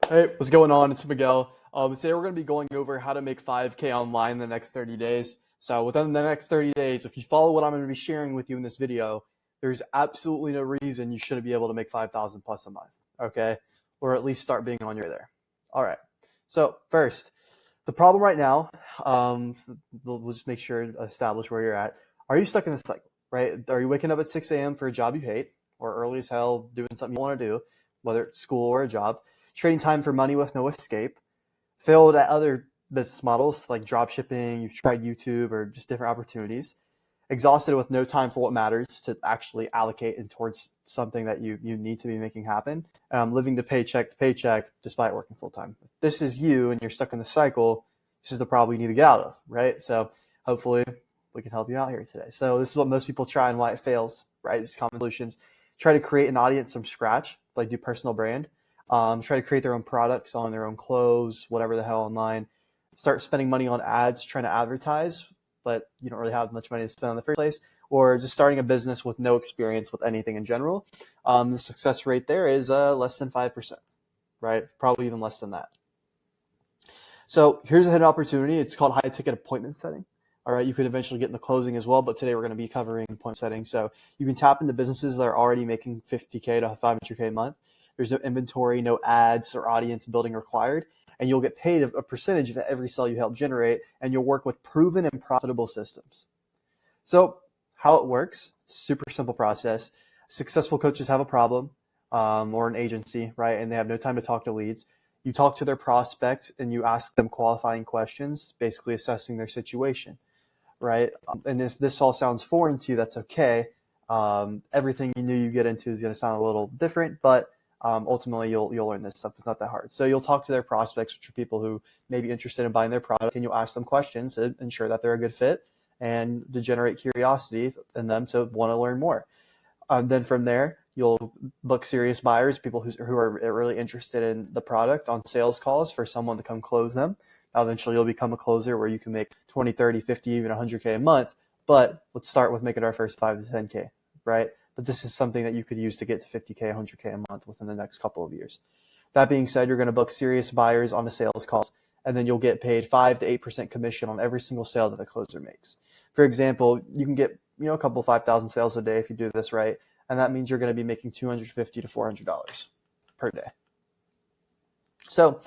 Hey, what's going on? It's Miguel. Today we're going to be going over how to make 5K online in the next 30 days. So within the next 30 days, if you follow what I'm going to be sharing with you in this video, there's absolutely no reason you shouldn't be able to make 5,000 plus a month, okay? Or at least start being on your way there. All right. So first, the problem right now, we'll just make sure to establish where you're at. Are you stuck in this cycle, right? Are you waking up at 6 a.m. for a job you hate or early as hell doing something you want to do, whether it's school or a job? Trading time for money with no escape, failed at other business models like drop shipping, you've tried YouTube or just different opportunities, exhausted with no time for what matters to actually allocate in towards something that you need to be making happen, living to paycheck despite working full time. If this is you and you're stuck in the cycle, this is the problem you need to get out of, right? So hopefully we can help you out here today. So this is what most people try and why it fails, right? These common solutions. Try to create an audience from scratch, like do personal brand. Try to create their own products, on their own clothes, whatever the hell online. Start spending money on ads, trying to advertise, but you don't really have much money to spend in the first place, or just starting a business with no experience with anything in general. The success rate there is less than 5%, right? Probably even less than that. So here's a hidden opportunity. It's called high ticket appointment setting. All right, you could eventually get into closing as well, but today we're going to be covering appointment setting. So you can tap into businesses that are already making 50K to 500K a month. There's no inventory, no ads or audience building required, and you'll get paid a percentage of every sale you help generate, and you'll work with proven and profitable systems. So how it works, it's a super simple process. Successful coaches have a problem or an agency, right, and they have no time to talk to leads. You talk to their prospects and you ask them qualifying questions, basically assessing their situation, right? And if this all sounds foreign to you, that's okay. Everything you knew you get into is going to sound a little different, but ultimately you'll learn this stuff. It's not that hard. So you'll talk to their prospects, which are people who may be interested in buying their product, and you'll ask them questions to ensure that they're a good fit and to generate curiosity in them to want to learn more. Then from there, you'll book serious buyers, people who are really interested in the product, on sales calls for someone to come close them. Eventually you'll become a closer where you can make 20, 30, 50, even 100K a month. But let's start with making our first 5 to 10K, right? But this is something that you could use to get to 50K, 100K a month within the next couple of years. That being said, you're going to book serious buyers on the sales calls, and then you'll get paid 5 to 8% commission on every single sale that the closer makes. For example, you can get a couple 5,000 sales a day if you do this right, and that means you're going to be making $250 to $400 per day. So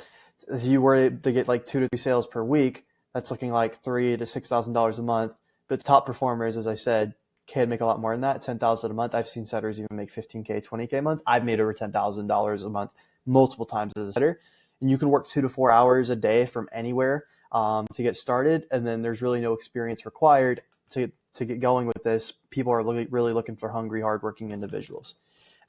if you were to get like 2 to 3 sales per week, that's looking like $3,000 to $6,000 a month. But top performers, as I said, can make a lot more than that, $10,000 a month. I've seen setters even make 15K, 20K a month. I've made over $10,000 a month multiple times as a setter. And you can work 2 to 4 hours a day from anywhere to get started. And then there's really no experience required to get going with this. People are really looking for hungry, hardworking individuals.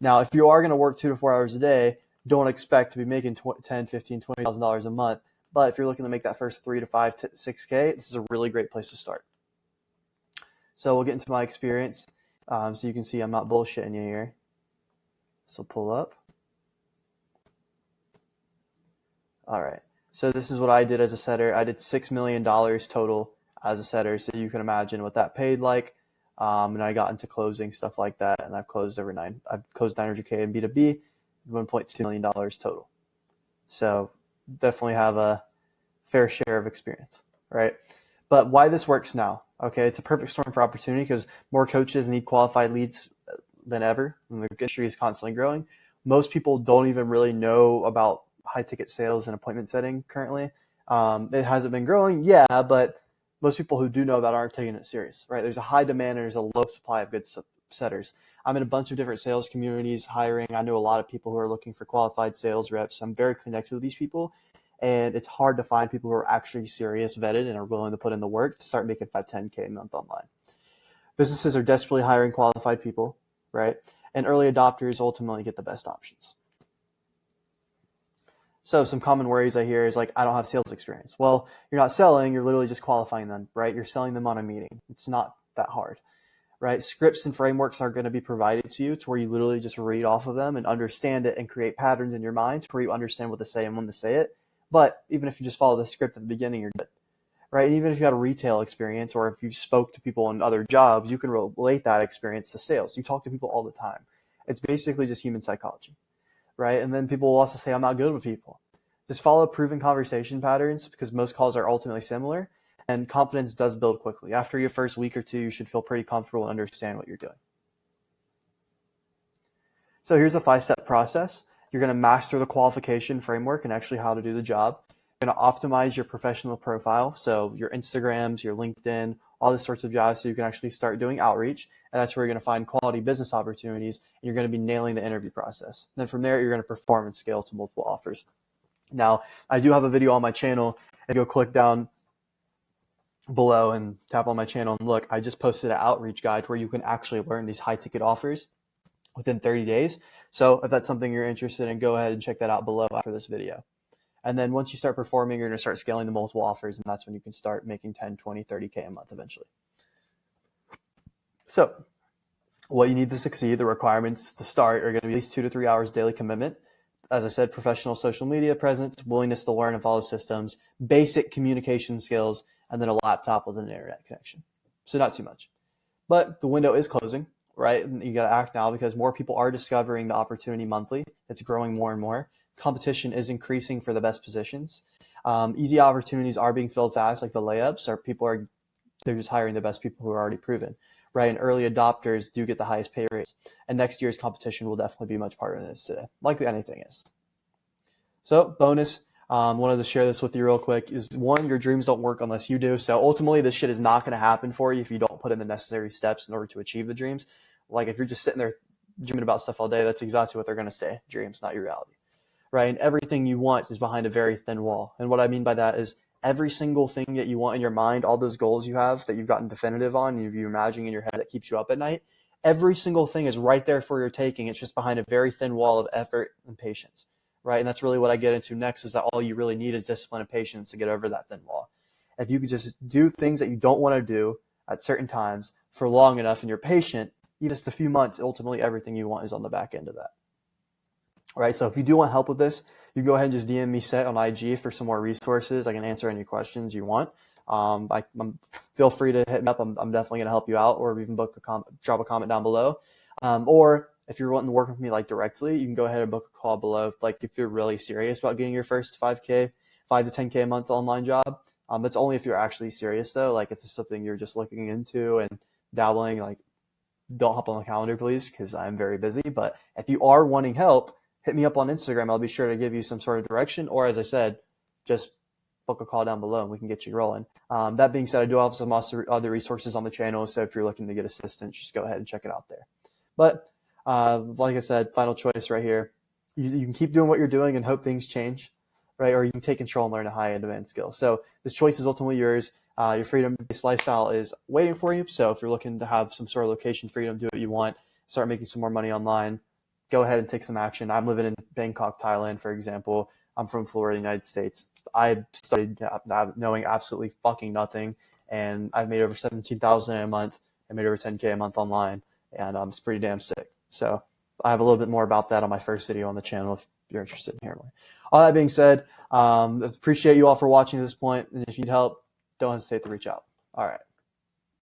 Now, if you are going to work 2 to 4 hours a day, don't expect to be making $10,000, $15,000, $20,000 a month. But if you're looking to make that first 3 to 5 to 6K, this is a really great place to start. So we'll get into my experience. So you can see I'm not bullshitting you here. So pull up. All right. So this is what I did as a setter. I did $6 million total as a setter. So you can imagine what that paid like. And I got into closing, stuff like that. And I've closed I've closed 900K in B2B, $1.2 million total. So definitely have a fair share of experience, right? But why this works now? Okay, it's a perfect storm for opportunity because more coaches need qualified leads than ever, and the industry is constantly growing. Most people don't even really know about high ticket sales and appointment setting currently. It hasn't been growing, yeah, but most people who do know about it aren't taking it serious, right? There's a high demand and there's a low supply of good setters. I'm in a bunch of different sales communities hiring. I know a lot of people who are looking for qualified sales reps. I'm very connected with these people. And it's hard to find people who are actually serious, vetted, and are willing to put in the work to start making 5, 10K a month online. Businesses are desperately hiring qualified people, right? And early adopters ultimately get the best options. So some common worries I hear is like, I don't have sales experience. Well, you're not selling, you're literally just qualifying them, right? You're selling them on a meeting. It's not that hard, right? Scripts and frameworks are going to be provided to you to where you literally just read off of them and understand it and create patterns in your mind to where you understand what to say and when to say it. But even if you just follow the script at the beginning, you're good, right? And even if you had a retail experience or if you spoke to people in other jobs, you can relate that experience to sales. You talk to people all the time. It's basically just human psychology, right? And then people will also say, I'm not good with people. Just follow proven conversation patterns because most calls are ultimately similar, and confidence does build quickly. After your first week or two, you should feel pretty comfortable and understand what you're doing. So here's a 5-step process. You're going to master the qualification framework and actually how to do the job. You're going to optimize your professional profile, so your Instagrams, your LinkedIn, all this sorts of jobs, so you can actually start doing outreach, and that's where you're going to find quality business opportunities, and you're going to be nailing the interview process. And then from there, you're going to perform and scale to multiple offers. Now, I do have a video on my channel. If you go click down below and tap on my channel and look, I just posted an outreach guide where you can actually learn these high ticket offers within 30 days. So if that's something you're interested in, go ahead and check that out below after this video. And then once you start performing, you're going to start scaling the multiple offers, and that's when you can start making 10, 20, 30K a month eventually. So what you need to succeed, the requirements to start are going to be at least 2 to 3 hours daily commitment. As I said, professional social media presence, willingness to learn and follow systems, basic communication skills, and then a laptop with an internet connection. So not too much. But the window is closing, right? And you got to act now because more people are discovering the opportunity monthly. It's growing more and more. Competition is increasing for the best positions. Easy opportunities are being filled fast, like the layups, or they're just hiring the best people who are already proven, right? And early adopters do get the highest pay rates. And next year's competition will definitely be much harder than it is today, like anything is. So bonus, wanted to share this with you real quick, is one, your dreams don't work unless you do. So ultimately, this shit is not going to happen for you if you don't put in the necessary steps in order to achieve the dreams. Like if you're just sitting there dreaming about stuff all day, that's exactly what they're going to stay, dreams, not your reality. Right? And everything you want is behind a very thin wall. And what I mean by that is every single thing that you want in your mind, all those goals you have that you've gotten definitive on, you're imagining in your head that keeps you up at night, every single thing is right there for your taking. It's just behind a very thin wall of effort and patience. Right? And that's really what I get into next, is that all you really need is discipline and patience to get over that thin wall. If you could just do things that you don't want to do at certain times for long enough and you're patient, even just a few months, ultimately everything you want is on the back end of that. All right, so if you do want help with this, you go ahead and just DM me Set on IG for some more resources. I can answer any questions you want. Feel free to hit me up. I'm definitely going to help you out, or even drop a comment down below. Or if you're wanting to work with me like directly, you can go ahead and book a call below. Like if you're really serious about getting your first 5 to 10K a month online job. That's only if you're actually serious though. Like if it's something you're just looking into and dabbling, like don't hop on the calendar, please, because I'm very busy. But if you are wanting help, hit me up on Instagram. I'll be sure to give you some sort of direction. Or as I said, just book a call down below and we can get you rolling. That being said, I do have some other resources on the channel. So if you're looking to get assistance, just go ahead and check it out there. But like I said, final choice right here. You can keep doing what you're doing and hope things change, right? Or you can take control and learn a high-end demand skill. So this choice is ultimately yours. Your freedom-based lifestyle is waiting for you. So if you're looking to have some sort of location freedom, do what you want, start making some more money online, go ahead and take some action. I'm living in Bangkok, Thailand, for example. I'm from Florida, United States. I started knowing absolutely fucking nothing, and I've made over $17,000 a month. I made over 10K a month online, and it's pretty damn sick. So I have a little bit more about that on my first video on the channel if you're interested in hearing more. All that being said, I appreciate you all for watching to this point, and if you need help, don't hesitate to reach out. All right.